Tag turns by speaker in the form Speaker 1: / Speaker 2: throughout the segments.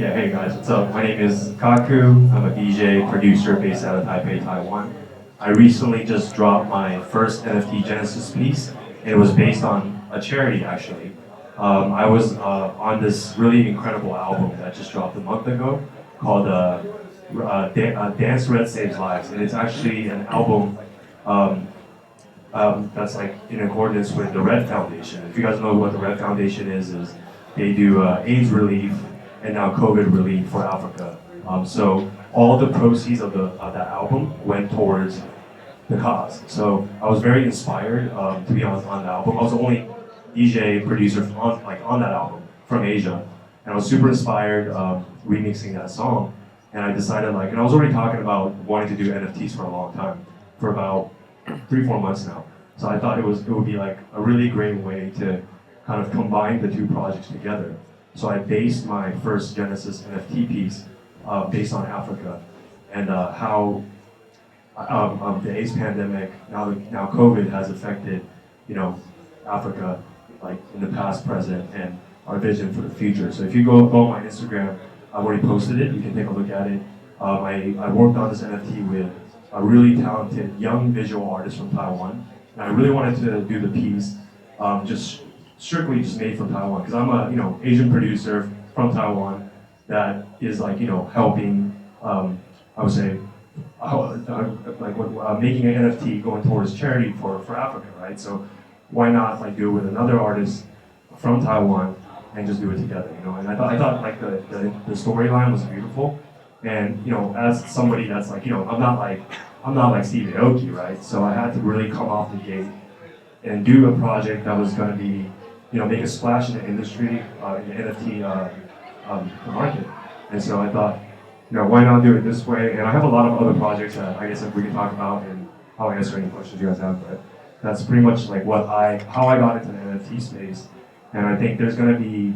Speaker 1: Yeah, hey guys, what's up? My name is Kaku. I'm a DJ producer based out of Taipei, Taiwan. I recently just dropped my first NFT Genesis piece, and it was based on a charity actually. I was on this really incredible album that just dropped a month ago called Dance Red Saves Lives, and it's actually an album um, that's like in accordance with the Red Foundation. If you guys know what the Red Foundation is they do AIDS relief and now COVID relief for Africa. So all the proceeds of that album went towards the cause. So I was very inspired to be on the album. I was the only DJ producer on that album from Asia, and I was super inspired remixing that song. And I decided and I was already talking about wanting to do NFTs for a long time, for about 3-4 months now. So I thought it would be like a really great way to kind of combine the two projects together. So I based my first Genesis NFT piece based on Africa and how the AIDS pandemic, now COVID has affected, Africa, like in the past, present, and our vision for the future. So if you go on my Instagram, I've already posted it. You can take a look at it. I worked on this NFT with a really talented young visual artist from Taiwan, and I really wanted to do the piece just strictly just made from Taiwan, because I'm a Asian producer from Taiwan that is helping I would say making an NFT going towards charity for Africa, right? So why not do it with another artist from Taiwan and just do it together, And I thought the storyline was beautiful, and as somebody that's I'm not like Steve Aoki, right? So I had to really come off the gate and do a project that was going to be make a splash in the industry, in the NFT market. And so I thought, why not do it this way? And I have a lot of other projects that I guess we can talk about, and I'll answer any questions you guys have. But that's pretty much how I got into the NFT space. And I think there's going to be,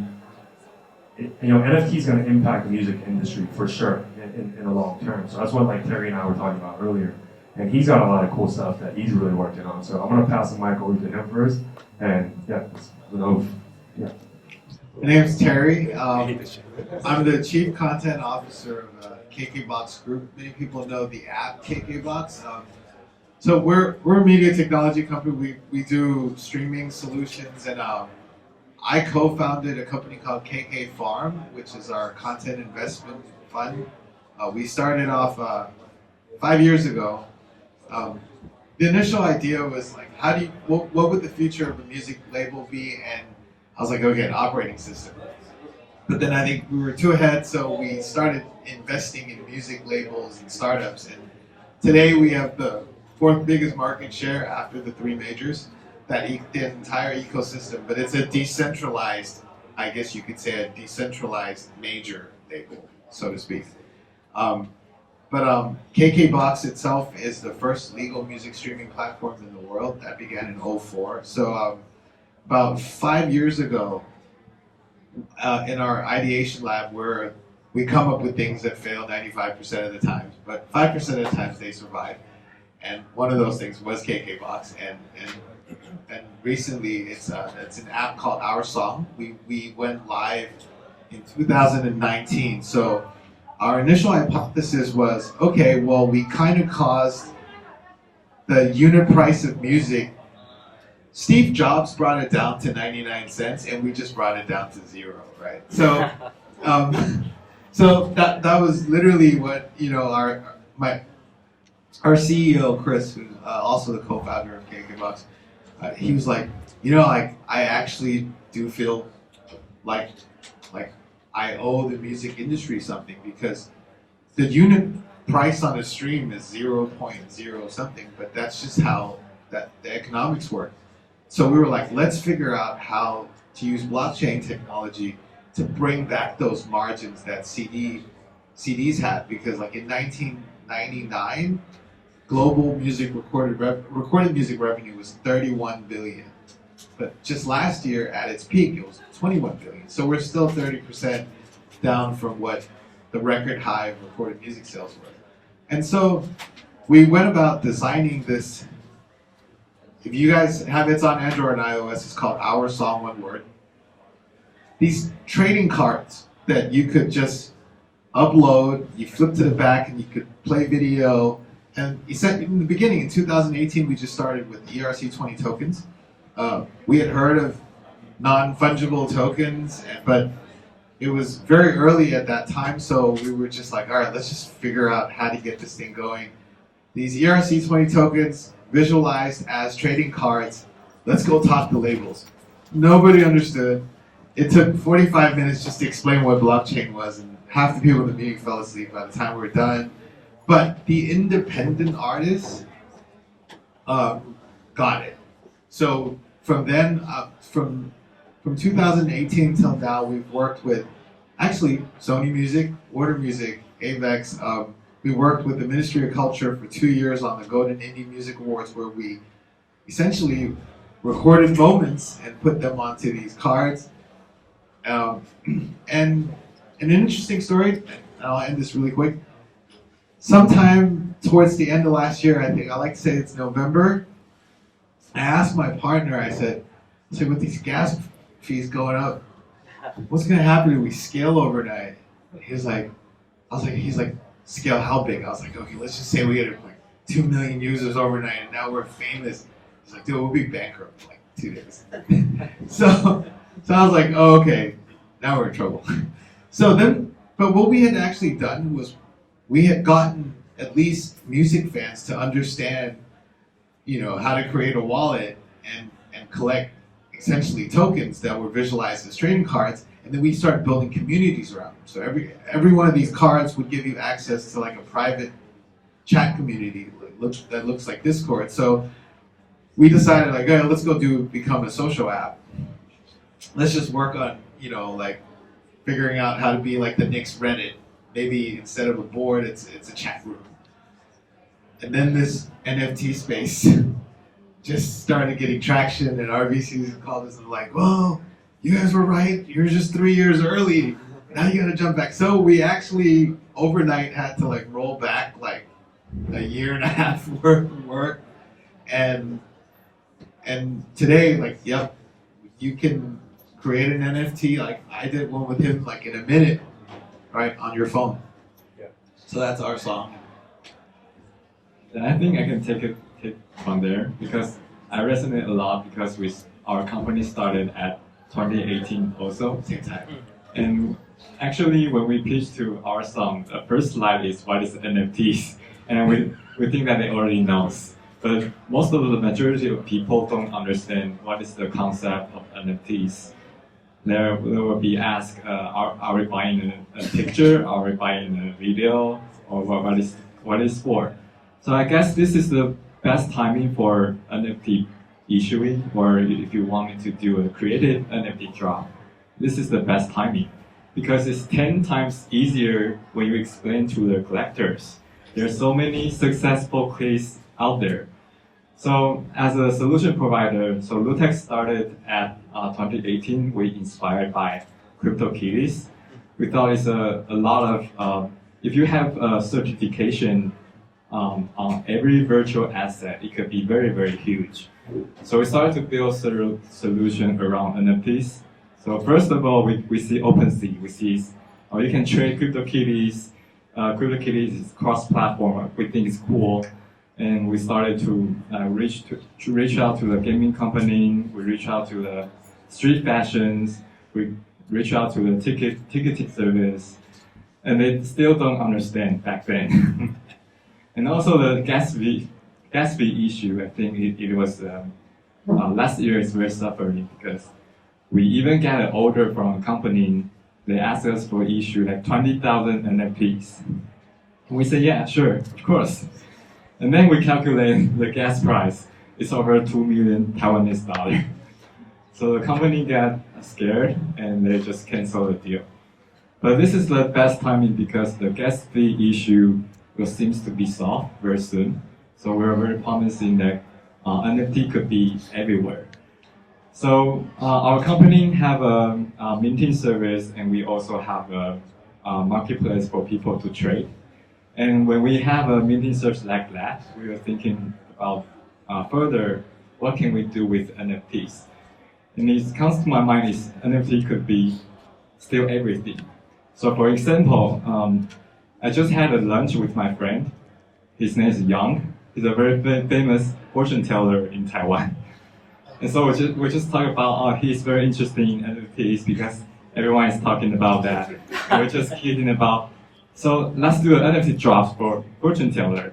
Speaker 1: NFT is going to impact the music industry for sure in the long term. So that's what Terry and I were talking about earlier. And he's got a lot of cool stuff that he's really working on. So I'm going to pass the mic over to him first. And yeah.
Speaker 2: My name is Terry. I'm the Chief Content Officer of KKBox Group. Many people know the app KKBox. So we're a media technology company. We do streaming solutions, and I co-founded a company called KK Farm, which is our content investment fund. We started off 5 years ago. The initial idea was what would the future of a music label be? And I was like, okay, an operating system. But then I think we were too ahead, so we started investing in music labels and startups. And today we have the 4th biggest market share after the 3 majors, the entire ecosystem. But it's a decentralized, I guess you could say, a decentralized major label, so to speak. But KKBox itself is the first legal music streaming platform in the world. That began in 2004. So about 5 years ago, in our ideation lab, where we come up with things that fail 95% of the time, but 5% of the times they survive. And one of those things was KKBox, and recently it's an app called Our Song. We went live in 2019. So our initial hypothesis was, okay, well, we kind of caused the unit price of music. Steve Jobs brought it down to 99 cents, and we just brought it down to 0, right? So, so that was literally what our CEO Chris, who's also the co-founder of KKBox, he was like, I actually do feel like I owe the music industry something, because the unit price on a stream is 0.0 something, but that's just how the economics work. So we were like, let's figure out how to use blockchain technology to bring back those margins that CDs had, because in 1999, global music recorded music revenue was 31 billion. But just last year at its peak, it was 21 billion. So we're still 30% down from what the record high of recorded music sales were. And so we went about designing this. If you guys have, it's on Android and iOS, it's called Our Song, one word. These trading cards that you could just upload, you flip to the back, and you could play video. And you said in the beginning, in 2018, we just started with ERC20 tokens. We had heard of non-fungible tokens, but it was very early at that time, so we were just like, all right, let's just figure out how to get this thing going. These ERC20 tokens visualized as trading cards. Let's go talk to labels. Nobody understood. It took 45 minutes just to explain what blockchain was, and half the people in the meeting fell asleep by the time we were done. But the independent artists got it. So from then, from 2018 till now, we've worked with actually Sony Music, Warner Music, Avex. We worked with the Ministry of Culture for 2 years on the Golden Indie Music Awards, where we essentially recorded moments and put them onto these cards. And an interesting story, and I'll end this really quick. Sometime towards the end of last year, I think I like to say it's November, I asked my partner, I said, with these gas fees going up, what's gonna happen if we scale overnight? He's like, scale how big? I was like, okay, let's just say we get like 2 million users overnight and now we're famous. He's like, dude, we'll be bankrupt in like 2 days. so I was like, oh, okay, now we're in trouble. But what we had actually done was we had gotten at least music fans to understand, how to create a wallet and collect essentially tokens that were visualized as trading cards, and then we started building communities around them. So every one of these cards would give you access to like a private chat community that looks like Discord. So we decided like, hey, let's go become a social app. Let's just work on, like figuring out how to be like the Knicks Reddit. Maybe instead of a board, it's a chat room. And then this NFT space just started getting traction, and RVCs called us and like, well, you guys were right. You're just 3 years early. Now you got to jump back. So we actually overnight had to like roll back like a year and a half worth of work, and today, like, yep, you can create an NFT. Like I did one with him like in a minute, right, on your phone. Yeah. So that's our song.
Speaker 3: And I think I can take it from there because I resonate a lot because our company started at 2018 also.
Speaker 2: Same time.
Speaker 3: And actually when we pitched to our song, the first slide is what is NFTs, and we think that they already knows. But most of the majority of people don't understand what is the concept of NFTs. They will be asked, are we buying a picture? Are we buying a video? Or what is for? So I guess this is the best timing for NFT issuing, or if you want me to do a creative NFT drop, this is the best timing because it's 10 times easier when you explain to the collectors. There are so many successful cases out there. So as a solution provider, so Lootex started at 2018. We inspired by CryptoKitties. We thought it's a lot of, if you have a certification on every virtual asset, it could be very, very huge. So we started to build a solution around NFTs. So first of all, we see OpenSea. We see you can trade CryptoKitties. CryptoKitties is cross-platform. We think it's cool. And we started to reach out to the gaming company. We reach out to the street fashions. We reach out to the ticketing service, and they still don't understand back then. And also the gas fee issue. I think it was last year is very suffering because we even got an order from a company. They asked us for issue like 20,000 NFTs. And we said, yeah, sure, of course. And then we calculate the gas price. It's over 2 million Taiwanese dollars. So the company got scared and they just canceled the deal. But this is the best timing because the gas fee issue seems to be solved very soon. So we're very promising that NFT could be everywhere. So our company have a minting service, and we also have a marketplace for people to trade. And when we have a minting service like that, we were thinking about further, what can we do with NFTs? And it comes to my mind is NFT could be still everything. So for example, I just had a lunch with my friend. His name is Yang. He's a very famous fortune teller in Taiwan. And so we just talk about, he's very interested in NFTs because everyone is talking about that. And we're just kidding about, so let's do an NFT drops for fortune teller.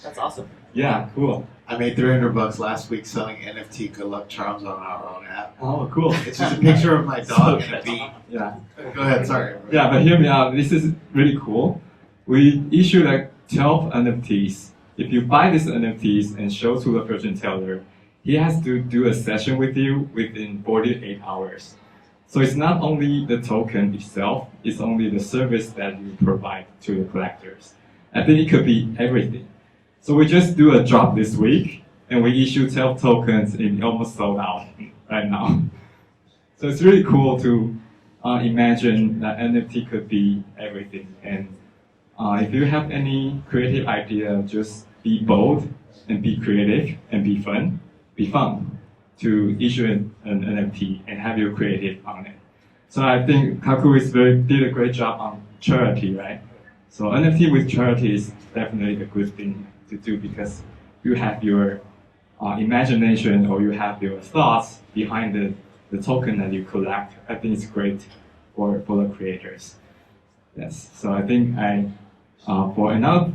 Speaker 4: That's awesome.
Speaker 3: Yeah, cool.
Speaker 2: I made $300 last week selling NFT good luck charms on our own app.
Speaker 3: Oh, cool.
Speaker 2: It's just a picture of my dog and a bee.
Speaker 3: Yeah.
Speaker 2: Go ahead, sorry.
Speaker 3: Yeah, but hear me out. This is really cool. We issue like 12 NFTs. If you buy these NFTs and show to the fortune teller, he has to do a session with you within 48 hours. So it's not only the token itself, it's only the service that you provide to the collectors. I think it could be everything. So we just do a drop this week, and we issue 12 tokens and almost sold out right now. So it's really cool to imagine that NFT could be everything. And if you have any creative idea, just be bold and be creative and be fun to issue an NFT and have your creative on it. So I think Kaku did a great job on charity, right? So NFT with charity is definitely a good thing to do because you have your imagination or you have your thoughts behind the token that you collect. I think it's great for the creators. Yes. So I think for another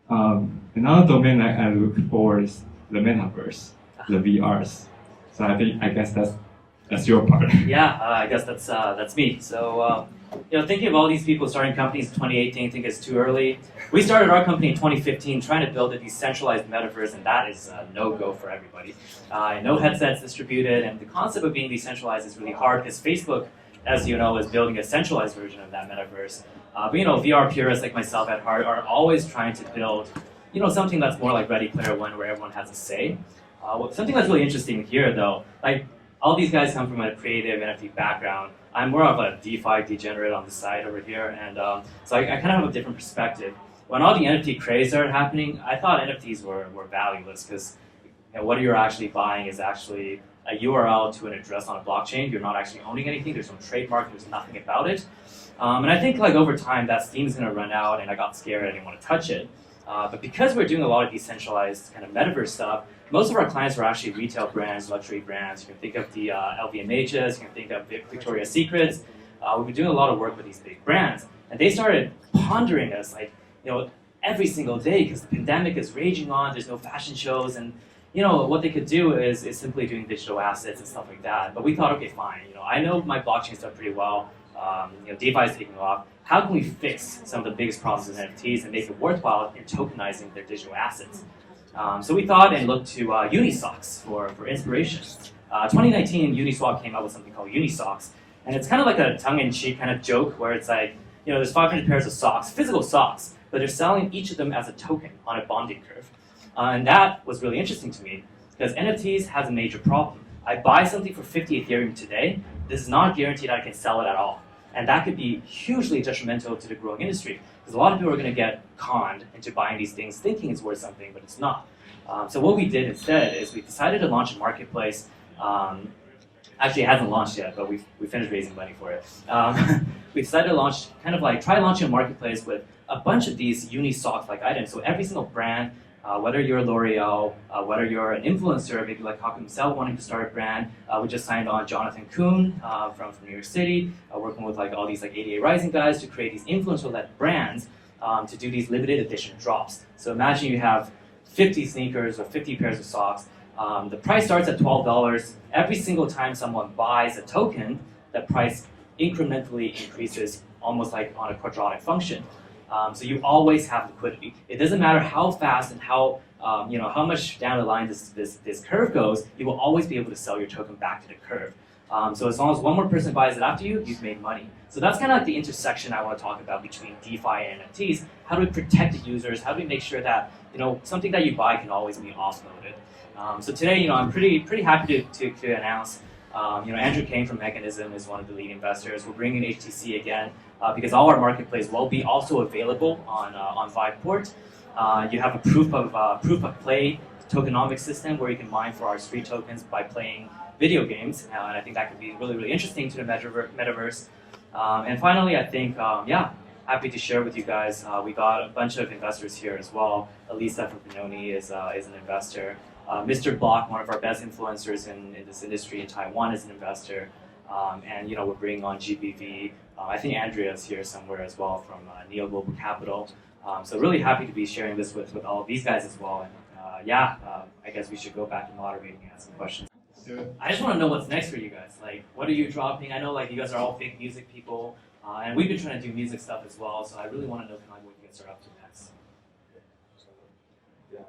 Speaker 3: domain that I look for is the metaverse, the VRs. So I guess that's your part.
Speaker 4: Yeah, I guess that's me. So thinking of all these people starting companies in 2018, I think it's too early. We started our company in 2015 trying to build a decentralized metaverse, and that is a no-go for everybody. No headsets distributed, and the concept of being decentralized is really hard because Facebook, as you know, is building a centralized version of that metaverse. But VR purists like myself at heart are always trying to build something that's more like Ready Player One, where everyone has a say. Something that's really interesting here, though, like all these guys come from a creative NFT background. I'm more of a DeFi degenerate on the side over here, and so I kind of have a different perspective. When all the NFT craze started happening, I thought NFTs were valueless because what you're actually buying is actually a URL to an address on a blockchain. You're not actually owning anything. There's no trademark. There's nothing about it. And I think over time that steam is going to run out, and I got scared. I didn't want to touch it. But because we're doing a lot of decentralized kind of metaverse stuff, most of our clients were actually retail brands, luxury brands. You can think of the LVMHs, you can think of Victoria's Secrets. We've been doing a lot of work with these big brands, and they started pondering us every single day because the pandemic is raging on. There's no fashion shows, and what they could do is simply doing digital assets and stuff like that. But we thought, okay, fine. I know my blockchain stuff pretty well. DeFi is taking off. How can we fix some of the biggest problems with NFTs and make it worthwhile in tokenizing their digital assets? So we thought and looked to Unisocks for inspiration. 2019, Uniswap came out with something called Unisocks, and it's kind of like a tongue-in-cheek kind of joke where it's like, there's 500 pairs of socks, physical socks, but they're selling each of them as a token on a bonding curve. And that was really interesting to me because NFTs has a major problem. I buy something for 50 Ethereum today, this is not guaranteed I can sell it at all. And that could be hugely detrimental to the growing industry because a lot of people are going to get conned into buying these things thinking it's worth something, but it's not. So what we did instead is we decided to launch a marketplace. Actually, it hasn't launched yet, but we finished raising money for it. We decided to launch, try launching a marketplace with a bunch of these Unisocks-like items. So every single brand, whether you're L'Oreal, whether you're an influencer, maybe like Kaku himself wanting to start a brand, we just signed on Jonathan Kuhn from New York City, working with all these 88 Rising guys to create these influencer-led brands to do these limited edition drops. So imagine you have 50 sneakers or 50 pairs of socks. The price starts at $12. Every single time someone buys a token, the price incrementally increases almost like on a quadratic function. So you always have liquidity. It doesn't matter how fast and how much down the line this curve goes, you will always be able to sell your token back to the curve. So as long as one more person buys it after you, you've made money. So that's kind of like the intersection I want to talk about between DeFi and NFTs. How do we protect the users? How do we make sure that something that you buy can always be offloaded? So today, I'm pretty happy to announce. Andrew Kane from Mechanism is one of the lead investors. We're bringing HTC again because all our marketplace will be also available on Viveport. You have a proof of play tokenomics system where you can mine for our street tokens by playing video games, and I think that could be really, really interesting to the metaverse. And finally, I think, happy to share with you guys, we got a bunch of investors here as well. Elisa Fabrinoni is an investor. Mr. Block, one of our best influencers in this industry in Taiwan, is an investor. And we're bringing on GBV. I think Andrea is here somewhere as well from Neo Global Capital. So really happy to be sharing this with all of these guys as well. And I guess we should go back to moderating and ask some questions. I just want to know what's next for you guys. Like, what are you dropping? I know like you guys are all big music people, and we've been trying to do music stuff as well. So I really want to know kind of what you guys are up to next.
Speaker 3: Yeah,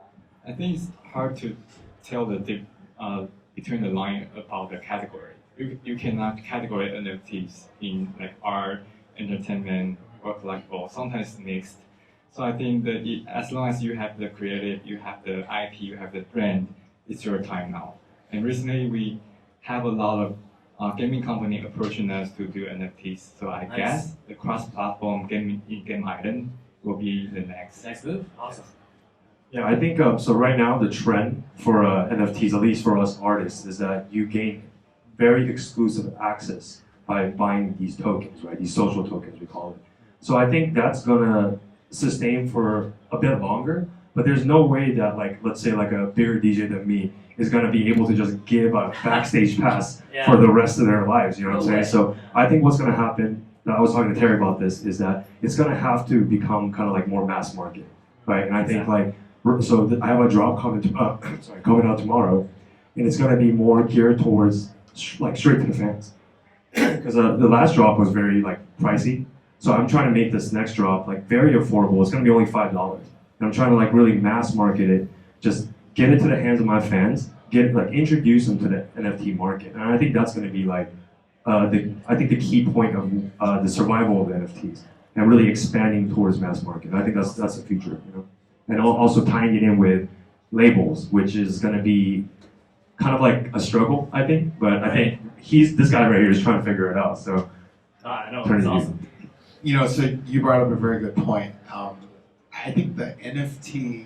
Speaker 3: I think it's hard to tell between the line about the category. You cannot categorize NFTs in like art, entertainment, or collectible. Sometimes mixed. So I think that as long as you have the creative, you have the IP, you have the brand, it's your time now. And recently we have a lot of gaming company approaching us to do NFTs. So I guess the cross-platform game item will be the next
Speaker 4: move. Awesome.
Speaker 1: Yeah, I think so. Right now, the trend for NFTs, at least for us artists, is that you gain very exclusive access by buying these tokens, right? These social tokens, we call it. So I think that's gonna sustain for a bit longer. But there's no way that, like, let's say, like a bigger DJ than me is gonna be able to just give a backstage pass for the rest of their lives. You know what I'm saying? So I think what's gonna happen. I was talking to Terry about this. Is that it's gonna have to become kind of like more mass market, right? And I think like. So I have a drop coming out tomorrow, and it's going to be more geared towards like straight to the fans. Because the last drop was very like pricey, so I'm trying to make this next drop like very affordable. It's going to be only $5, and I'm trying to like really mass market it, just get it to the hands of my fans, introduce them to the NFT market, and I think that's going to be like the key point of the survival of the NFTs and really expanding towards mass market. I think that's the future, And also tying it in with labels, which is going to be kind of like a struggle, I think. But I think this guy right here is trying to figure it out. So
Speaker 4: I know, it's awesome.
Speaker 2: So you brought up a very good point. I think the NFT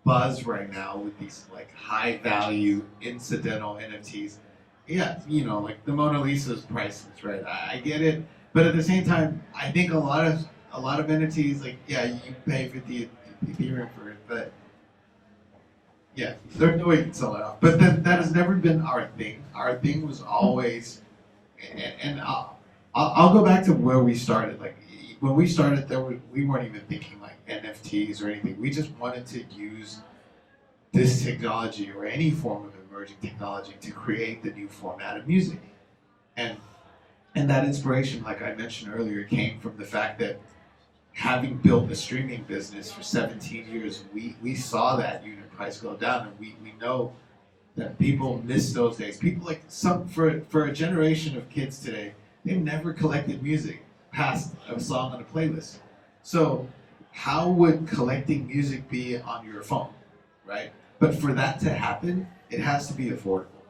Speaker 2: buzz right now with these like high value incidental NFTs, like the Mona Lisa's priceless, right? I get it, but at the same time, I think a lot of NFTs, like you pay for the Ethereum for it, but there's no way you can sell it off. But that has never been our thing. Our thing was always, and I'll go back to where we started. Like when we started, we weren't even thinking like NFTs or anything. We just wanted to use this technology or any form of emerging technology to create the new format of music, and that inspiration, like I mentioned earlier, came from the fact that having built a streaming business for 17 years, we saw that unit price go down, and we know that people miss those days. People for a generation of kids today, they've never collected music past a song on a playlist. So how would collecting music be on your phone, right? But for that to happen, it has to be affordable.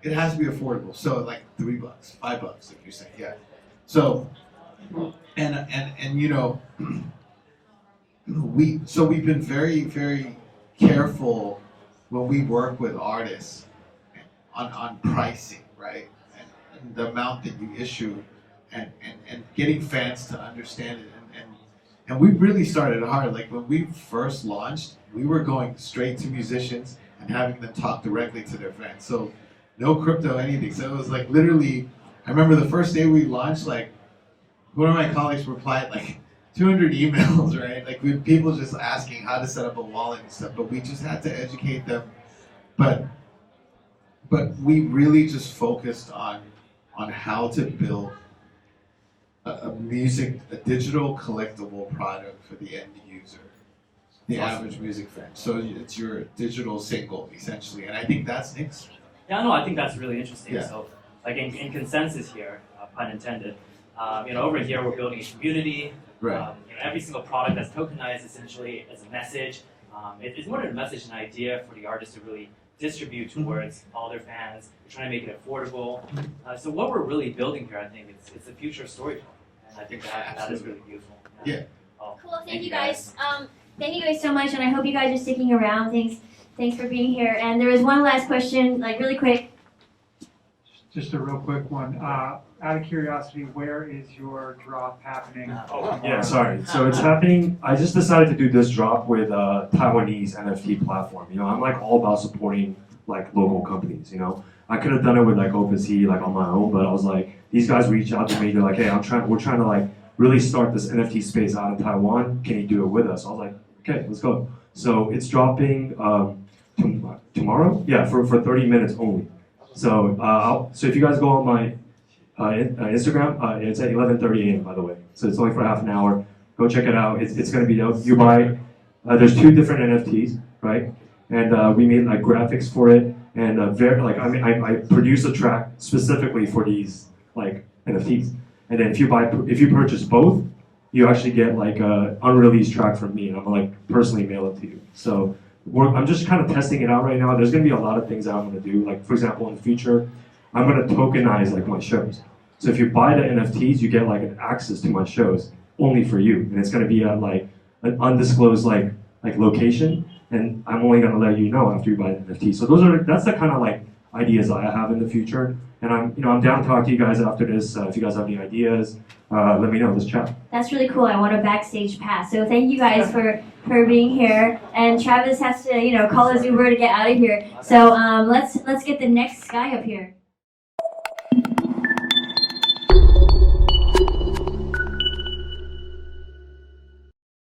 Speaker 2: It has to be affordable. So like $3, $5, if you say, So. And we've been very, very careful when we work with artists on pricing, right? And the amount that you issue and getting fans to understand it. And we really started hard. Like when we first launched, we were going straight to musicians and having them talk directly to their fans. So no crypto, anything. So it was like literally, I remember the first day we launched, like, one of my colleagues replied like 200 emails, right? Like with people just asking how to set up a wallet and stuff, but we just had to educate them. But we really just focused on how to build a digital collectible product for the end user, the average music fan. So it's your digital single essentially, and I think that's next.
Speaker 4: Yeah, no, I think that's really interesting.
Speaker 2: Yeah.
Speaker 4: So, like in consensus here, pun intended. Over here we're building a community.
Speaker 2: Right.
Speaker 4: Every single product that's tokenized essentially as a message. It's more than a message, an idea for the artist to really distribute towards all their fans. We're trying to make it affordable. So what we're really building here, I think, it's the future of storytelling, and I think that is really beautiful.
Speaker 2: Yeah.
Speaker 5: Cool. Thank you guys. Thank you guys so much, and I hope you guys are sticking around. Thanks for being here. And there was one last question, like really quick.
Speaker 6: Just a real quick one. Out of curiosity, where is your drop happening?
Speaker 1: Yeah, sorry. So it's happening. I just decided to do this drop with a Taiwanese NFT platform. You know, I'm like all about supporting like local companies. You know, I could have done it with like OpenSea, like on my own, but I was like, these guys reached out to me. They're like, hey, we're trying to like really start this NFT space out in Taiwan. Can you do it with us? I was like, okay, let's go. So it's dropping tomorrow. Yeah, for 30 minutes only. So so if you guys go on my Instagram, it's at 11:30 a.m. by the way. So it's only for half an hour. Go check it out. It's gonna be dope. You buy. There's 2 different NFTs, right? And we made like graphics for it, and I produced a track specifically for these like NFTs. And then if you purchase both, you actually get like a unreleased track from me, and I'm gonna like personally mail it to you. So I'm just kind of testing it out right now. There's gonna be a lot of things that I'm gonna do. Like for example, in the future, I'm gonna tokenize like my shows. So if you buy the NFTs, you get like an access to my shows only for you, and it's gonna be at like an undisclosed like location, and I'm only gonna let you know after you buy the NFT. So that's the kind of like ideas I have in the future, and I'm down to talk to you guys after this. If you guys have any ideas, let me know. Let's chat.
Speaker 5: That's really cool. I want a backstage pass. So thank you guys for being here. And Travis has to, call his Uber to get out of here. So let's get the next guy up here.